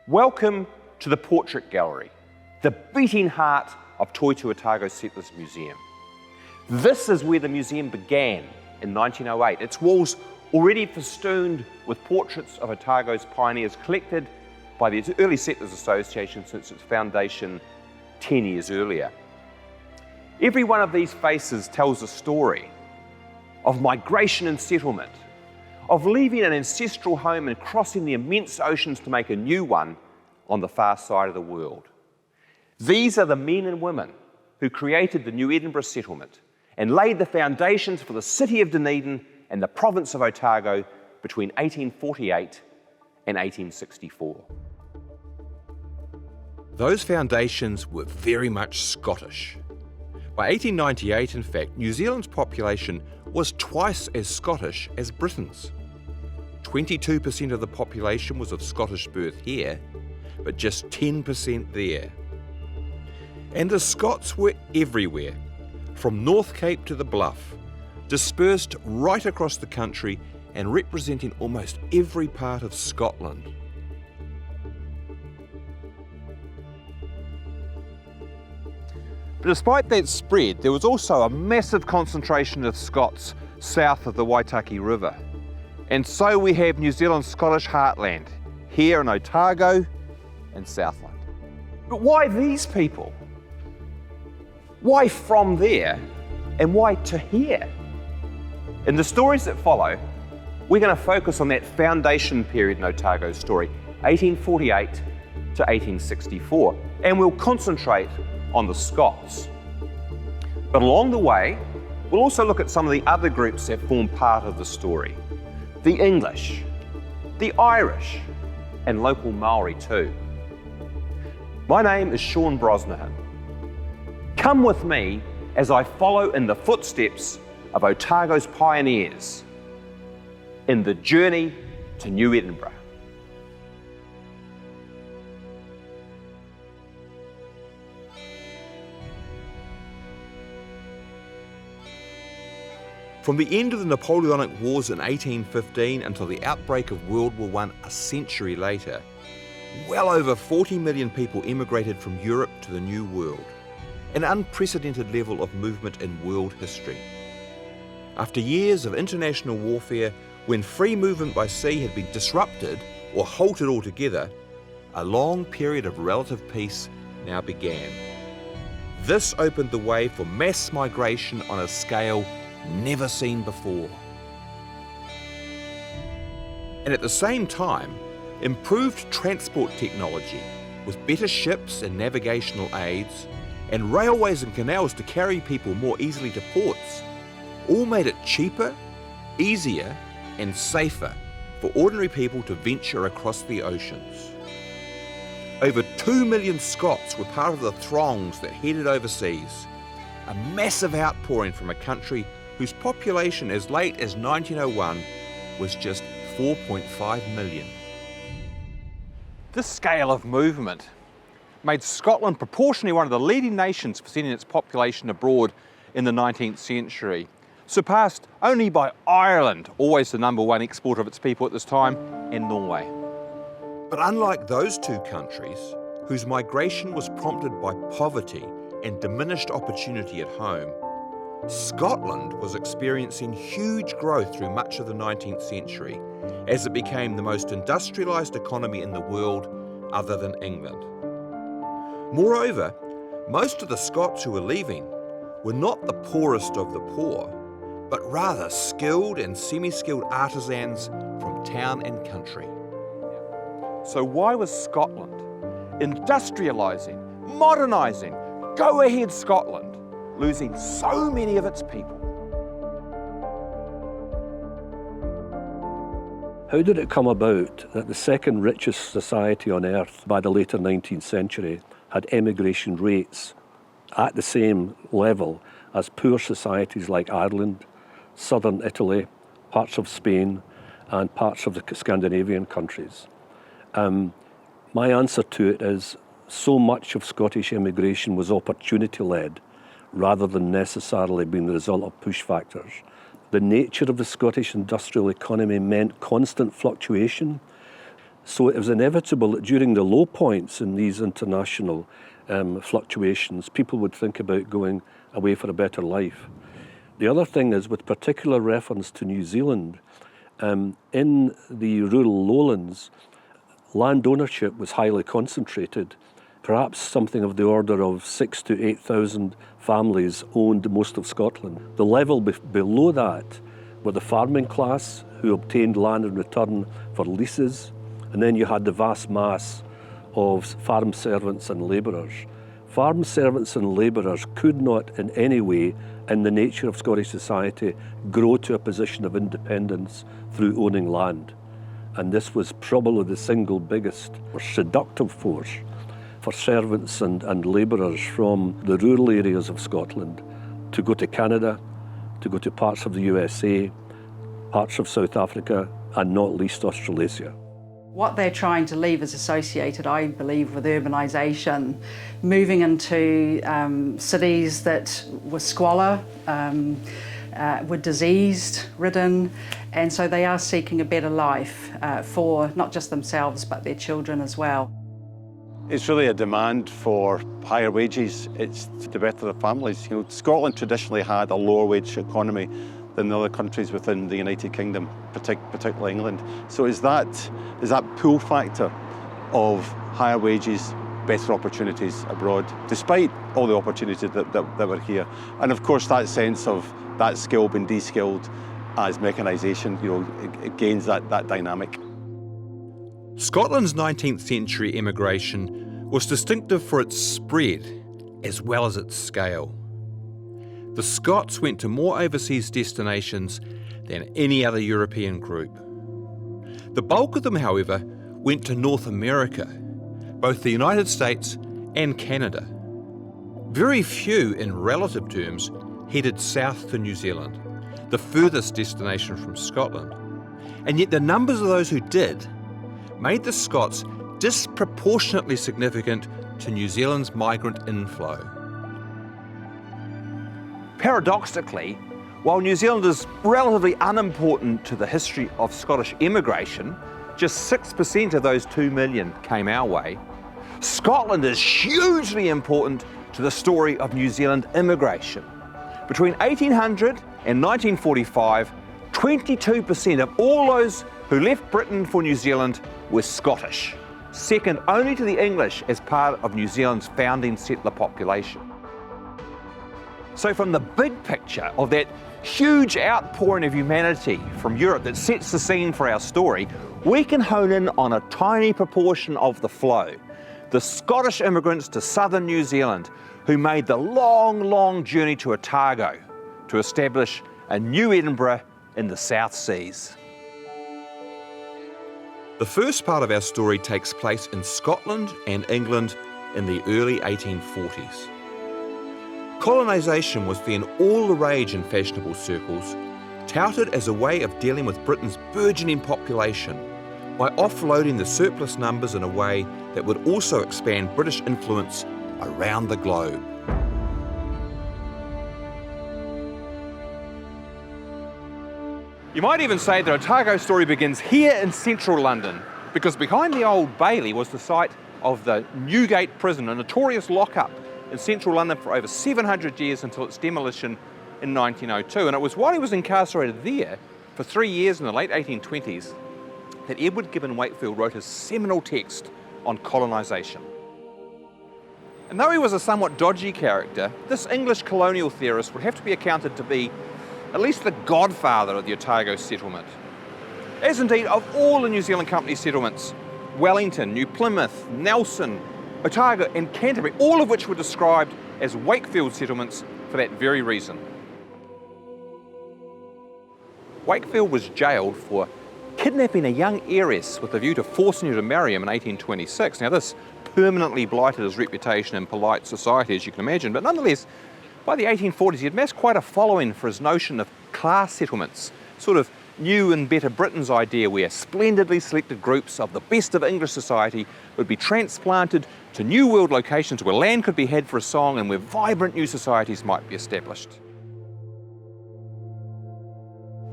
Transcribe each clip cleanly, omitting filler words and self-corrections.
Welcome to the Portrait Gallery, the beating heart of Toitū Otago Settlers Museum. This is where the museum began in 1908. Its walls already festooned with portraits of Otago's pioneers collected by the Early Settlers Association since its foundation 10 years earlier. Every one of these faces tells a story of migration and settlement, of leaving an ancestral home and crossing the immense oceans to make a new one on the far side of the world. These are the men and women who created the new Edinburgh settlement and laid the foundations for the city of Dunedin and the province of Otago between 1848 and 1864. Those foundations were very much Scottish. By 1898, in fact, New Zealand's population was twice as Scottish as Britain's. 22% of the population was of Scottish birth here, but just 10% there. And the Scots were everywhere, from North Cape to the Bluff, dispersed right across the country and representing almost every part of Scotland. But despite that spread, there was also a massive concentration of Scots south of the Waitaki River. And so we have New Zealand's Scottish Heartland, here in Otago and Southland. But why these people? Why from there, and why to here? In the stories that follow, we're going to focus on that foundation period in Otago's story, 1848 to 1864, and we'll concentrate on the Scots. But along the way, we'll also look at some of the other groups that form part of the story. The English, the Irish, and local Maori too. My name is Sean Brosnahan. Come with me as I follow in the footsteps of Otago's pioneers in the journey to New Edinburgh. From the end of the Napoleonic Wars in 1815 until the outbreak of World War I a century later, well over 40 million people emigrated from Europe to the New World, an unprecedented level of movement in world history. After years of international warfare, when free movement by sea had been disrupted or halted altogether, a long period of relative peace now began. This opened the way for mass migration on a scale never seen before. And at the same time, improved transport technology with better ships and navigational aids, and railways and canals to carry people more easily to ports, all made it cheaper, easier, and safer for ordinary people to venture across the oceans. Over 2 million Scots were part of the throngs that headed overseas, a massive outpouring from a country whose population as late as 1901 was just 4.5 million. This scale of movement made Scotland proportionally one of the leading nations for sending its population abroad in the 19th century, surpassed only by Ireland, always the #1 exporter of its people at this time, and Norway. But unlike those two countries, whose migration was prompted by poverty and diminished opportunity at home, Scotland was experiencing huge growth through much of the 19th century as it became the most industrialised economy in the world other than England. Moreover, most of the Scots who were leaving were not the poorest of the poor, but rather skilled and semi-skilled artisans from town and country. So why was Scotland industrialising, modernising, go ahead Scotland, losing so many of its people? How did it come about that the second richest society on earth by the later 19th century had emigration rates at the same level as poor societies like Ireland, southern Italy, parts of Spain, and parts of the Scandinavian countries? My answer to it is so much of Scottish immigration was opportunity-led rather than necessarily being the result of push factors. The nature of the Scottish industrial economy meant constant fluctuation, so it was inevitable that during the low points in these international fluctuations, people would think about going away for a better life. The other thing is, with particular reference to New Zealand, in the rural lowlands, land ownership was highly concentrated. Perhaps something of the order of 6,000 to 8,000 families owned most of Scotland. The level below that were the farming class, who obtained land in return for leases, and then you had the vast mass of farm servants and labourers. Farm servants and labourers could not in any way, in the nature of Scottish society, grow to a position of independence through owning land. And this was probably the single biggest seductive force for servants and labourers from the rural areas of Scotland to go to Canada, to go to parts of the USA, parts of South Africa, and not least Australasia. What they're trying to leave is associated, I believe, with urbanisation, moving into cities that were squalor, were disease-ridden, and so they are seeking a better life for not just themselves but their children as well. It's really a demand for higher wages. It's to better the families. You know, Scotland traditionally had a lower wage economy than the other countries within the United Kingdom, particularly England. So is that pull factor of higher wages, better opportunities abroad, despite all the opportunities that were here. And of course that sense of that skill being de-skilled as mechanisation, you know, it gains that dynamic. Scotland's 19th century immigration was distinctive for its spread as well as its scale. The Scots went to more overseas destinations than any other European group. The bulk of them, however, went to North America, both the United States and Canada. Very few, in relative terms, headed south to New Zealand, the furthest destination from Scotland. And yet the numbers of those who did made the Scots disproportionately significant to New Zealand's migrant inflow. Paradoxically, while New Zealand is relatively unimportant to the history of Scottish immigration, just 6% of those 2 million came our way, Scotland is hugely important to the story of New Zealand immigration. Between 1800 and 1945, 22% of all those who left Britain for New Zealand were Scottish, second only to the English as part of New Zealand's founding settler population. So from the big picture of that huge outpouring of humanity from Europe that sets the scene for our story, we can hone in on a tiny proportion of the flow, the Scottish immigrants to southern New Zealand who made the long, long journey to Otago to establish a new Edinburgh in the South Seas. The first part of our story takes place in Scotland and England in the early 1840s. Colonisation was then all the rage in fashionable circles, touted as a way of dealing with Britain's burgeoning population by offloading the surplus numbers in a way that would also expand British influence around the globe. You might even say that Otago's story begins here in central London, because behind the Old Bailey was the site of the Newgate Prison, a notorious lockup in central London for over 700 years until its demolition in 1902. And it was while he was incarcerated there for 3 years in the late 1820s that Edward Gibbon Wakefield wrote his seminal text on colonisation. And though he was a somewhat dodgy character, this English colonial theorist would have to be accounted to be at least the godfather of the Otago Settlement. As indeed of all the New Zealand Company settlements, Wellington, New Plymouth, Nelson, Otago and Canterbury, all of which were described as Wakefield settlements for that very reason. Wakefield was jailed for kidnapping a young heiress with a view to forcing her to marry him in 1826. Now this permanently blighted his reputation in polite society, as you can imagine, but nonetheless, by the 1840s he had amassed quite a following for his notion of class settlements, sort of new and better Britain's idea where splendidly selected groups of the best of English society would be transplanted to New World locations where land could be had for a song and where vibrant new societies might be established.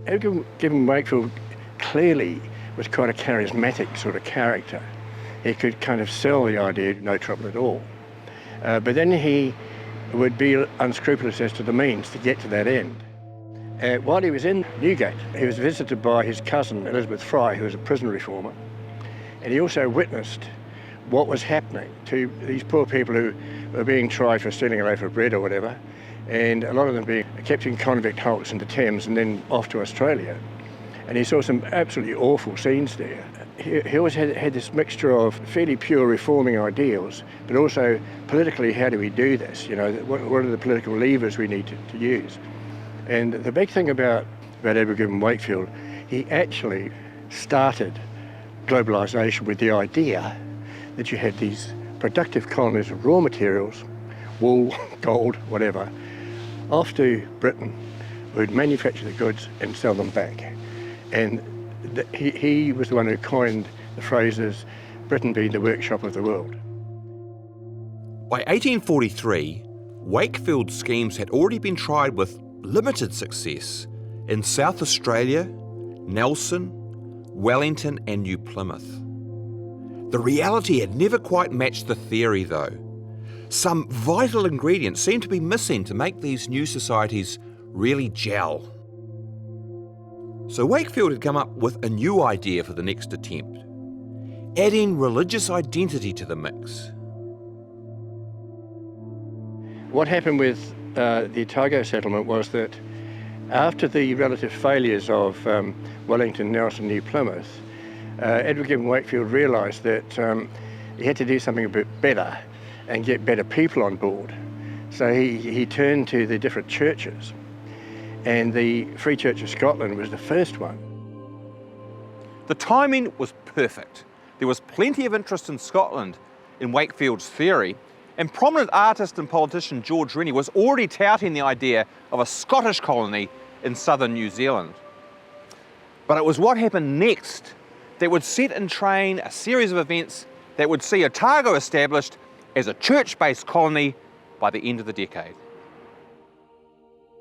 Edgar Gibbon Wakefield clearly was quite a charismatic sort of character. He could kind of sell the idea, no trouble at all. But then he would be unscrupulous as to the means to get to that end. While he was in Newgate, he was visited by his cousin Elizabeth Fry, who was a prison reformer, and he also witnessed what was happening to these poor people who were being tried for stealing a loaf of bread or whatever, and a lot of them being kept in convict hulks in the Thames and then off to Australia. And he saw some absolutely awful scenes there. He always had this mixture of fairly pure reforming ideals, but also politically, how do we do this? You know, what are the political levers we need to use? And the big thing about Edward Gibbon Wakefield, he actually started globalisation with the idea that you had these productive colonies of raw materials, wool, gold, whatever, off to Britain, who'd manufacture the goods and sell them back. And he was the one who coined the phrases, Britain being the workshop of the world. By 1843, Wakefield's schemes had already been tried with limited success in South Australia, Nelson, Wellington and New Plymouth. The reality had never quite matched the theory though. Some vital ingredients seemed to be missing to make these new societies really gel. So Wakefield had come up with a new idea for the next attempt, adding religious identity to the mix. What happened with the Otago Settlement was that after the relative failures of Wellington, Nelson, New Plymouth, Edward Gibbon Wakefield realised that he had to do something a bit better and get better people on board. So he turned to the different churches, and the Free Church of Scotland was the first one. The timing was perfect. There was plenty of interest in Scotland in Wakefield's theory, and prominent artist and politician George Rennie was already touting the idea of a Scottish colony in southern New Zealand. But it was what happened next that would set in train a series of events that would see Otago established as a church-based colony by the end of the decade.